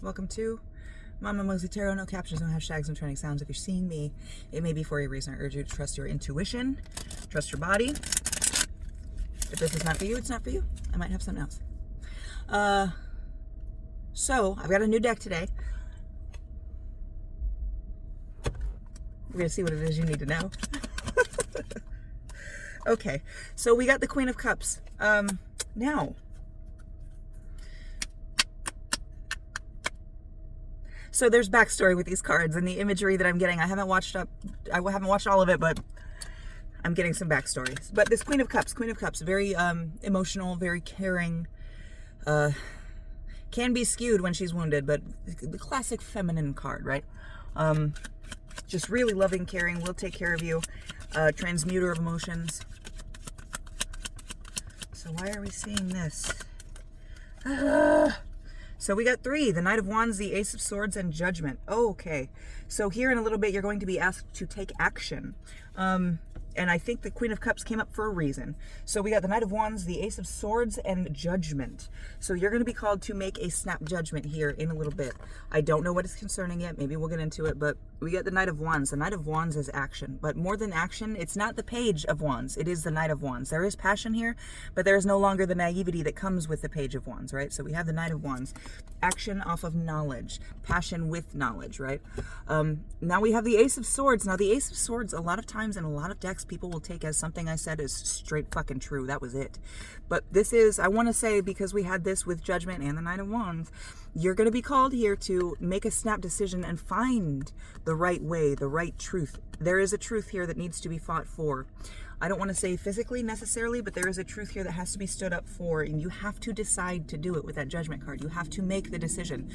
Welcome to Mama Mosey Tarot. No captions, no hashtags, no trending sounds. If you're seeing me, it may be for a reason. I urge you to trust your intuition, trust your body. If this is not for you, it's not for you. I might have something else. So I've got a new deck today. We're gonna see what it is you need to know. Okay, so we got the Queen of Cups. Now, so there's backstory with these cards and the imagery that I'm getting. I haven't watched all of it, but I'm getting some backstory. But this Queen of Cups, very emotional, very caring, can be skewed when she's wounded, but the classic feminine card, right? Just really loving, caring, will take care of you, transmuter of emotions. So why are we seeing this? So we got three, the Knight of Wands, the Ace of Swords, and Judgment. Oh, okay. So here in a little bit, you're going to be asked to take action. And I think the Queen of Cups came up for a reason. So we got the Knight of Wands, the Ace of Swords, and Judgment. So you're going to be called to make a snap judgment here in a little bit. I don't know what is concerning yet. Maybe we'll get into it. But we got the Knight of Wands. The Knight of Wands is action. But more than action, it's not the Page of Wands. It is the Knight of Wands. There is passion here, but there is no longer the naivety that comes with the Page of Wands, right? So we have the Knight of Wands. Action off of knowledge. Passion with knowledge, right? Now we have the Ace of Swords. Now the Ace of Swords, a lot of times in a lot of decks, people will take as something I said is straight fucking true. That was it. But this is, I want to say, because we had this with Judgment and the Knight of Wands, you're going to be called here to make a snap decision and find the right way, the right truth. There is a truth here that needs to be fought for. I don't want to say physically necessarily, but there is a truth here that has to be stood up for, and you have to decide to do it with that Judgment card. You have to make the decision.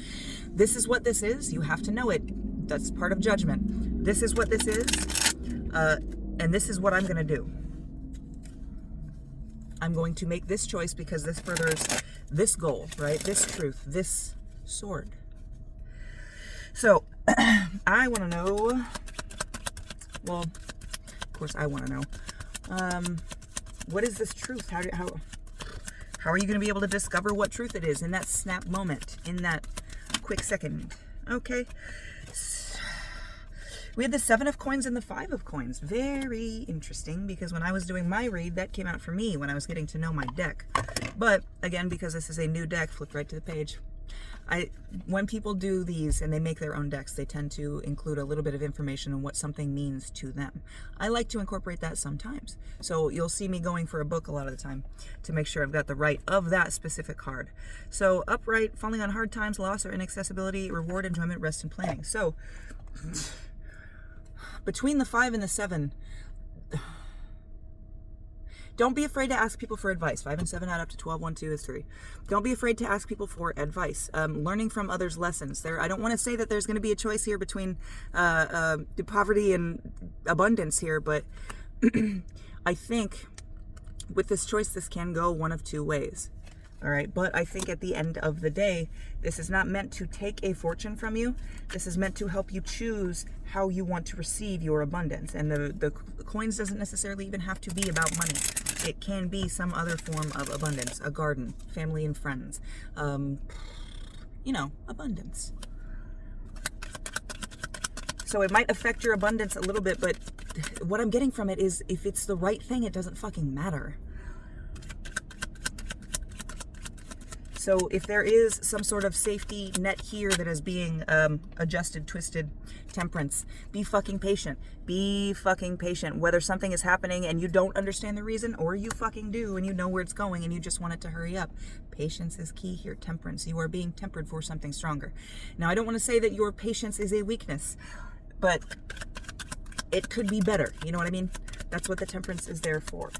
This is what this is. You have to know it. That's part of Judgment. This is what this is. And this is what I'm going to do. I'm going to make this choice because this furthers this goal, right? This truth, this sword. So, I want to know, well, of course I want to know, what is this truth? How are you going to be able to discover what truth it is in that snap moment, in that quick second? Okay. We had the Seven of Coins and the Five of Coins. Very interesting, because when I was doing my read, that came out for me when I was getting to know my deck. But, again, because this is a new deck, flip right to the page. When people do these and they make their own decks, they tend to include a little bit of information on what something means to them. I like to incorporate that sometimes. So you'll see me going for a book a lot of the time to make sure I've got the right of that specific card. So upright, falling on hard times, loss or inaccessibility, reward, enjoyment, rest, and planning. So between the 5 and the 7, don't be afraid to ask people for advice. 5 and 7 add up to 12, 1, 2 is 3. Don't be afraid to ask people for advice. Learning from others' lessons. I don't want to say that there's going to be a choice here between poverty and abundance here, but I think with this choice, this can go one of two ways. All right, but I think at the end of the day, this is not meant to take a fortune from you. This is meant to help you choose how you want to receive your abundance. And the coins doesn't necessarily even have to be about money. It can be some other form of abundance, a garden, family and friends, you know, abundance. So it might affect your abundance a little bit, but what I'm getting from it is if it's the right thing, it doesn't fucking matter. So if there is some sort of safety net here that is being adjusted, twisted, Temperance, be fucking patient. Be fucking patient. Whether something is happening and you don't understand the reason, or you fucking do and you know where it's going and you just want it to hurry up. Patience is key here. Temperance. You are being tempered for something stronger. Now, I don't want to say that your patience is a weakness, but it could be better. You know what I mean? That's what the temperance is there for.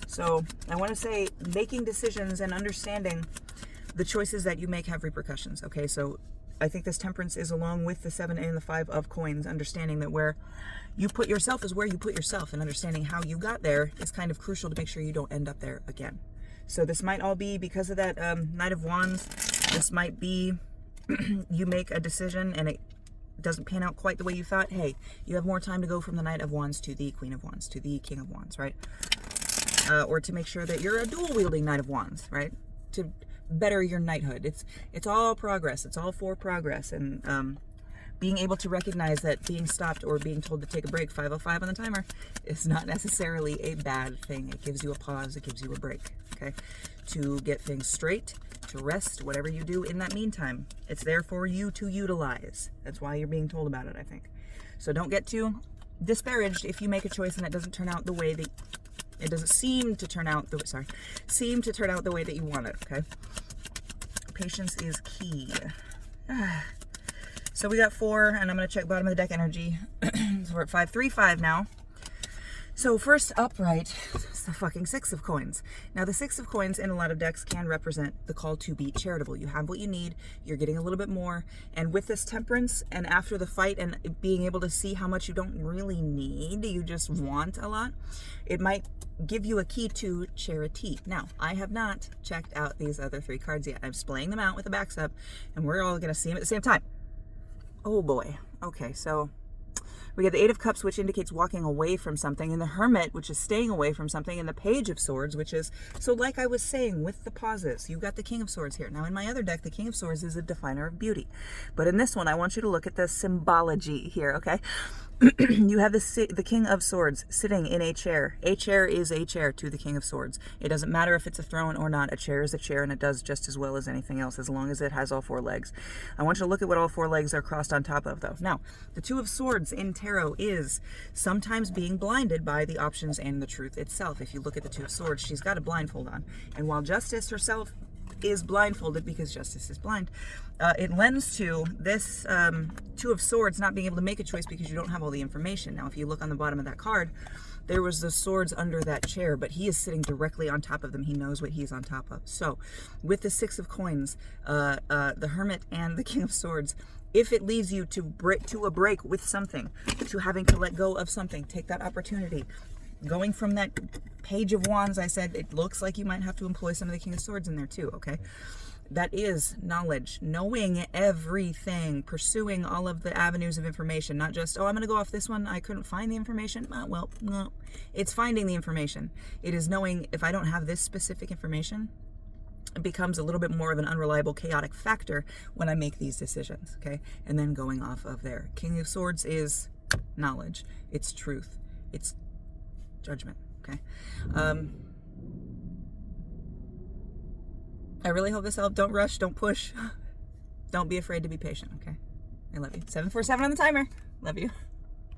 So I want to say making decisions and understanding the choices that you make have repercussions. Okay, so I think this temperance is along with the 7 and the 5 of coins, understanding that where you put yourself is where you put yourself, and understanding how you got there is kind of crucial to make sure you don't end up there again. So this might all be because of that Knight of Wands. This might be you make a decision and it doesn't pan out quite the way you thought. Hey, you have more time to go from the Knight of Wands to the Queen of Wands to the King of Wands, right? Or to make sure that you're a dual-wielding Knight of Wands, right? To better your knighthood. It's all progress. It's all for progress. And being able to recognize that being stopped or being told to take a break, 5:05 on the timer, is not necessarily a bad thing. It gives you a pause. It gives you a break, okay? To get things straight, to rest, whatever you do in that meantime. It's there for you to utilize. That's why you're being told about it, I think. So don't get too disparaged if you make a choice and it doesn't turn out the way that it doesn't seem to turn out the way that you want it, okay? Patience is key. So we got 4, and I'm going to check bottom of the deck energy. So we're at 535 now. So first upright, it's the fucking 6 of coins. Now the 6 of coins in a lot of decks can represent the call to be charitable. You have what you need, you're getting a little bit more, and with this temperance and after the fight and being able to see how much you don't really need, you just want a lot, it might give you a key to charity. Now, I have not checked out these other 3 cards yet. I'm splaying them out with the backs up, and we're all going to see them at the same time. Oh boy. Okay, so we get the 8 of Cups, which indicates walking away from something, and the Hermit, which is staying away from something, and the Page of Swords, which is, so like I was saying with the pauses, you've got the King of Swords here. Now in my other deck, the King of Swords is a definer of beauty. But in this one, I want you to look at the symbology here, okay? You have the King of Swords sitting in a chair. A chair is a chair to the King of Swords. It doesn't matter if it's a throne or not. A chair is a chair, and it does just as well as anything else, as long as it has all 4 legs. I want you to look at what all 4 legs are crossed on top of, though. Now, the 2 of Swords in tarot is sometimes being blinded by the options and the truth itself. If you look at the 2 of Swords, she's got a blindfold on. And while Justice herself is blindfolded because Justice is blind, it lends to this 2 of Swords not being able to make a choice because you don't have all the information. Now, if you look on the bottom of that card, there was the swords under that chair, but he is sitting directly on top of them. He knows what he's on top of. So, with the 6 of Coins, the Hermit and the King of Swords, if it leads you to a break with something, to having to let go of something, take that opportunity. Going from that Page of Wands, I said, it looks like you might have to employ some of the King of Swords in there too, okay? That is knowledge, knowing everything, pursuing all of the avenues of information, not just, oh, I'm going to go off this one, I couldn't find the information. Well, no, it's finding the information. It is knowing if I don't have this specific information, it becomes a little bit more of an unreliable, chaotic factor when I make these decisions, okay? And then going off of there. King of Swords is knowledge, it's truth, it's judgment, okay? I really hope this helped. Don't rush, don't push. Don't be afraid to be patient, okay? I love you. 747 on the timer. Love you.